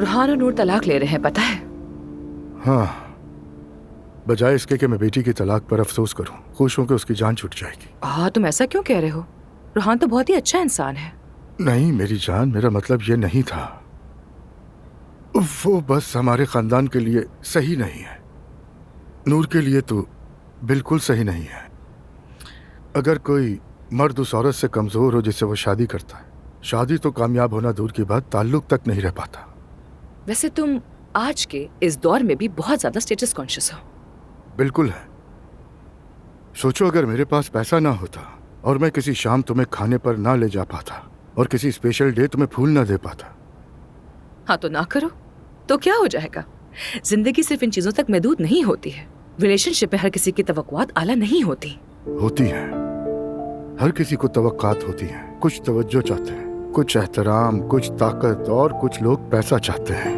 रुहान और नूर तलाक ले रहे हैं, पता है? हाँ, बजाय इसके कि मैं बेटी की तलाक पर अफसोस करूं, खुश हूं कि उसकी जान छूट जाएगी। तुम ऐसा क्यों कह रहे हो? रुहान तो बहुत ही अच्छा इंसान है। नहीं मेरी जान, मेरा मतलब ये नहीं था। वो बस हमारे खानदान के लिए सही नहीं है। नूर के लिए तो बिल्कुल सही नहीं है। अगर कोई मर्द उस औरत से कमजोर हो जिससे वो शादी करता है, शादी तो कामयाब होना दूर की बात, ताल्लुक तक नहीं रह पाता। वैसे तुम आज के इस दौर में भी बहुत ज्यादा स्टेटस कॉन्शियस हो। बिल्कुल है। सोचो अगर मेरे पास पैसा ना होता और मैं किसी शाम तुम्हें खाने पर ना ले जा पाता और किसी स्पेशल डे तुम्हें फूल ना दे पाता। हाँ तो ना करो, तो क्या हो जाएगा? जिंदगी सिर्फ इन चीजों तक महदूद नहीं होती है। रिलेशनशिप में हर किसी की तवक्कुआत आला नहीं होती। होती है, हर किसी को तवक्कात होती है। कुछ तवज्जो चाहते हैं, कुछ एहतराम, कुछ ताकत, और कुछ लोग पैसा चाहते हैं।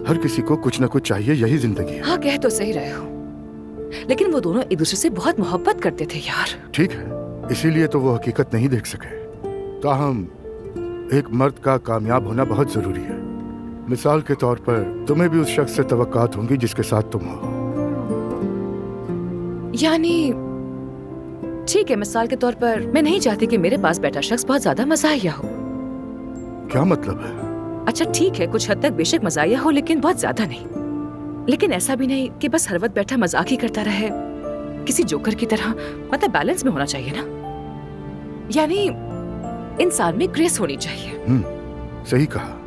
हर किसी को कुछ ना कुछ चाहिए, यही जिंदगी है। हाँ कह तो सही रहे हो, लेकिन वो दोनों एक दूसरे से बहुत मोहब्बत करते थे यार। ठीक है, इसीलिए तो वो हकीकत नहीं देख सके। ताहम एक मर्द का कामयाब होना बहुत जरूरी है। मिसाल के तौर पर तुम्हें भी उस शख्स से तवक्कात होंगी जिसके साथ तुम हो। यानी ठीक है, मिसाल के तौर पर मैं नहीं चाहती कि मेरे पास बैठा शख्स बहुत ज्यादा मज़ाहिया हो। क्या मतलब है? अच्छा ठीक है, कुछ हद तक बेशक मज़ाहिया हो, लेकिन बहुत ज्यादा नहीं। लेकिन ऐसा भी नहीं कि बस हर वक्त बैठा मजाक ही करता रहे, किसी जोकर की तरह। मतलब बैलेंस में होना चाहिए ना। यानी इंसान में ग्रेस होनी चाहिए। सही कहा।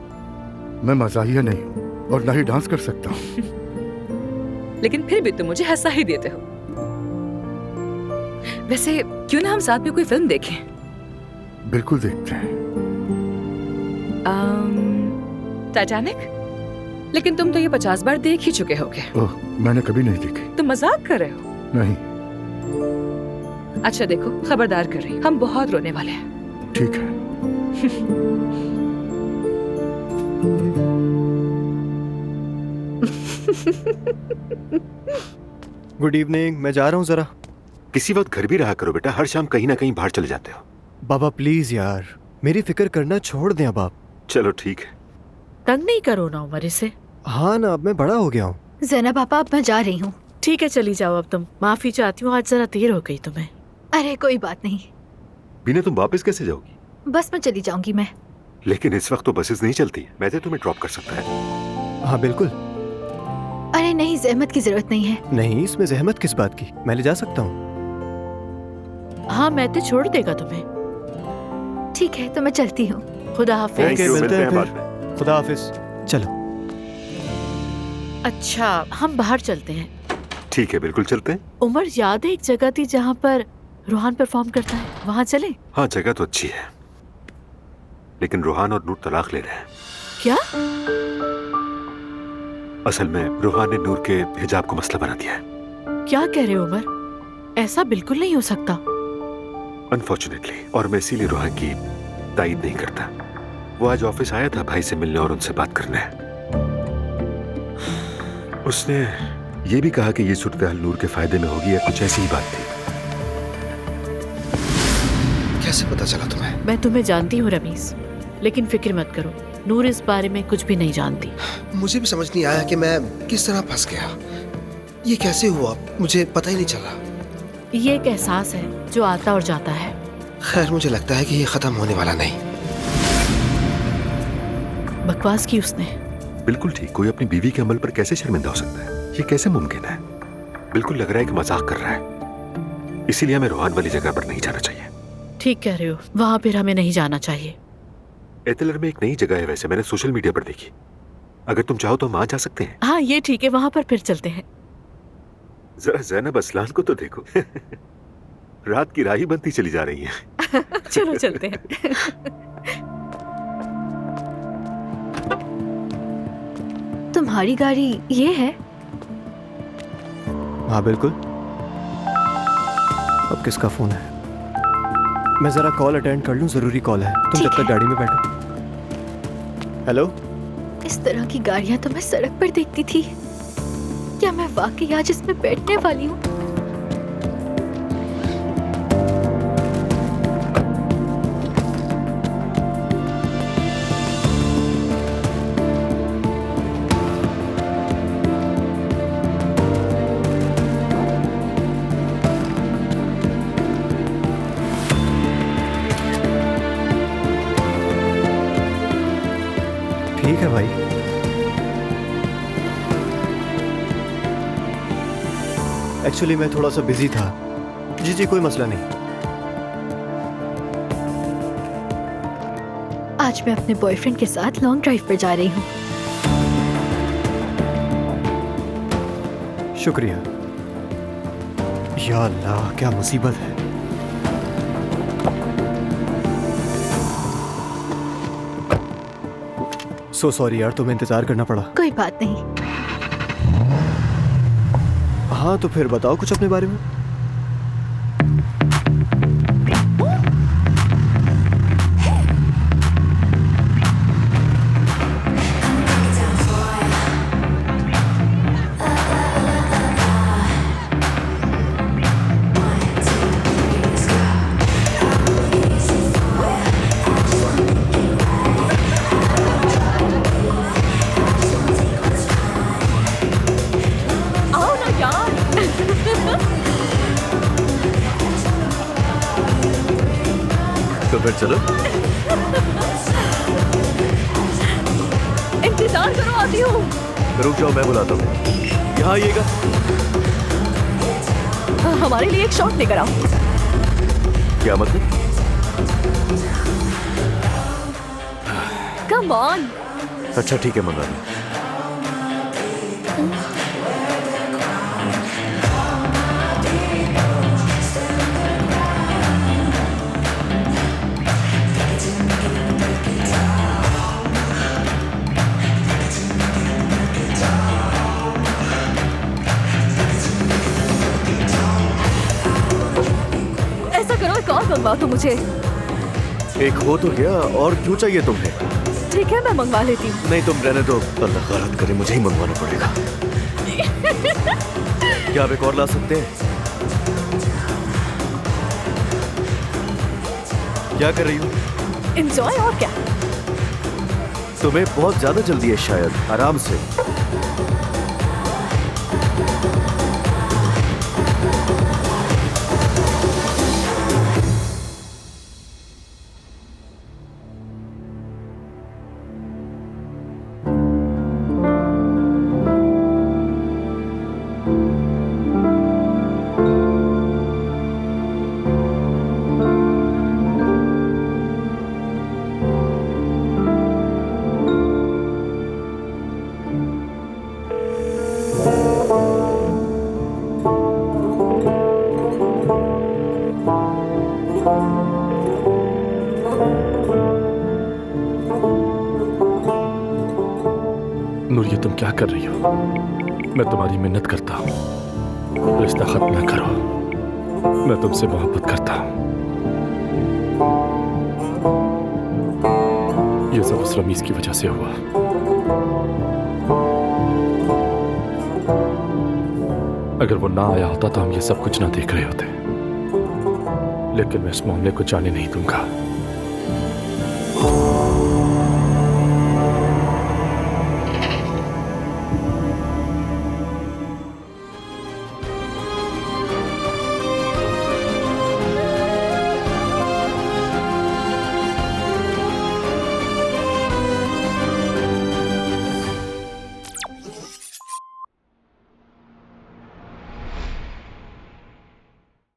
मैं मज़ाहिया नहीं हूँ और ना ही डांस कर सकता हूँ। लेकिन फिर भी तुम मुझे हंसा ही देते हो। वैसे क्यों ना हम साथ में कोई फिल्म देखें? बिल्कुल देखते हैं। टाइटैनिक? लेकिन तुम तो ये 50 बार देख ही चुके होगे। ओह, मैंने कभी नहीं देखी। तुम मजाक कर रहे हो? नहीं। अच्छा देखो, खबरदार कर रही, हम बहुत रोने वाले हैं। ठीक है। गुड इवनिंग, मैं जा रहा हूँ जरा। किसी वक्त घर भी रहा करो बेटा, हर शाम कहीं ना कहीं बाहर चले जाते हो। बाबा प्लीज यार, मेरी फिक्र करना छोड़ दें अब आप। चलो ठीक है। तंग नहीं करो ना उमर इसे। हाँ ना, अब मैं बड़ा हो गया हूँ। ज़ैनब पापा, अब मैं जा रही हूँ। ठीक है चली जाओ अब तुम। माफी चाहती हूँ, आज जरा देर हो गई तुम्हें। अरे कोई बात नहीं, बिना तुम वापस कैसे जाओगी? बस मैं चली जाऊंगी मैं। लेकिन इस वक्त तो बसेस नहीं चलती, मैं तो तुम्हें ड्रॉप कर सकता है। हाँ बिल्कुल। अरे नहीं, जहमत की जरूरत नहीं है। नहीं, इसमें जहमत किस बात की, मैं ले जा सकता हूँ। हाँ मैं तो छोड़ देगा तुम्हें। ठीक है तो मैं चलती हूँ। खुदा हाफिज। Thank you, मिलते हैं बाद फिर। में। खुदा हाफिज। चलो। अच्छा हम बाहर चलते हैं। ठीक है, बिल्कुल चलते हैं। उमर याद है एक जगह थी जहाँ पर रूहान परफॉर्म करता है, वहाँ चले? हाँ जगह तो अच्छी है, लेकिन रूहान और नूर तलाक ले रहे हैं। क्या? असल में रूहान ने नूर के हिजाब को मसला बना दिया है। क्या कह रहे हो उमर? ऐसा बिल्कुल नहीं हो सकता। अनफॉर्चुनेटली, और मैं इसीलिए रूहान की तायीद नहीं करता। वो आज ऑफिस आया था भाई से मिलने और उनसे बात करने। उसने ये भी कहा कि ये सूरत हाल नूर के फायदे में होगी या कुछ ऐसी ही बात थी। कैसे पता चला तुम्हें? मैं तुम्हें जानती हूँ रमीज, लेकिन फिक्र मत करो, नूर इस बारे में कुछ भी नहीं जानती। मुझे भी समझ नहीं आया कि मैं किस तरह फंस गया। ये कैसे हुआ, मुझे पता ही नहीं चला। ये एक एहसास है जो आता और जाता है। खैर मुझे लगता है कि ये खत्म होने वाला नहीं। बकवास की उसने। बिल्कुल ठीक। कोई अपनी बीवी के अमल पर कैसे शर्मिंदा हो सकता है? ये कैसे मुमकिन है? बिल्कुल लग रहा है कि मजाक कर रहा है। इसीलिए हमें रूहान वाली जगह पर नहीं जाना चाहिए। ठीक कह रहे हो, वहाँ पर हमें नहीं जाना चाहिए। एतलर में एक नई जगह है, वैसे मैंने सोशल मीडिया पर देखी। अगर तुम चाहो तो हम वहां जा सकते हैं। हाँ ये ठीक है, वहाँ पर फिर चलते हैं। जरा ज़ैनब असलान को तो देखो। रात की राही बनती चली जा रही है। चलो चलते हैं। तुम्हारी गाड़ी ये है? हाँ बिल्कुल। अब किसका फोन है? मैं जरा कॉल अटेंड कर लूं, जरूरी कॉल है। तुम जब तक गाड़ी में बैठो। हेलो। इस तरह की गाड़ियां तो मैं सड़क पर देखती थी, क्या मैं वाकई आज इसमें बैठने वाली हूँ? ठीक है भाई। एक्चुअली मैं थोड़ा सा बिजी था। जी जी, कोई मसला नहीं। आज मैं अपने बॉयफ्रेंड के साथ लॉन्ग ड्राइव पर जा रही हूँ। शुक्रिया। या अल्लाह, क्या मुसीबत है। सो सॉरी यार, तुम्हें इंतजार करना पड़ा। कोई बात नहीं। हाँ तो फिर बताओ कुछ अपने बारे में। तो फिर चलो। इंतजार करो, आती हूँ। रुक जाओ, मैं बुलाता हूँ। यहाँ आइएगा। हमारे लिए एक शॉट लेकर आओ। क्या मतलब? Come on. अच्छा ठीक है, मंगा लो। ऐसा करो, एक और मंगवाओ तो मुझे। एक हो तो गया, और क्यों चाहिए तुम्हें? ठीक है, मैं मंगवा लेती हूँ। नहीं तुम रहने दो, अल्लाह गलत करे मुझे ही मंगवाना पड़ेगा। क्या आप एक और ला सकते हैं? क्या कर रही हो? एंजॉय, और क्या। तुम्हें बहुत ज्यादा जल्दी है शायद, आराम से। नूर, ये तुम क्या कर रही हो? मैं तुम्हारी मिन्नत करता हूँ, रिश्ता खत्म ना करो। मैं तुमसे मोहब्बत करता हूँ। ये सब उस रमीज की वजह से हुआ। अगर वो ना आया होता तो हम ये सब कुछ ना देख रहे होते। लेकिन मैं इस मामले को जाने नहीं दूंगा।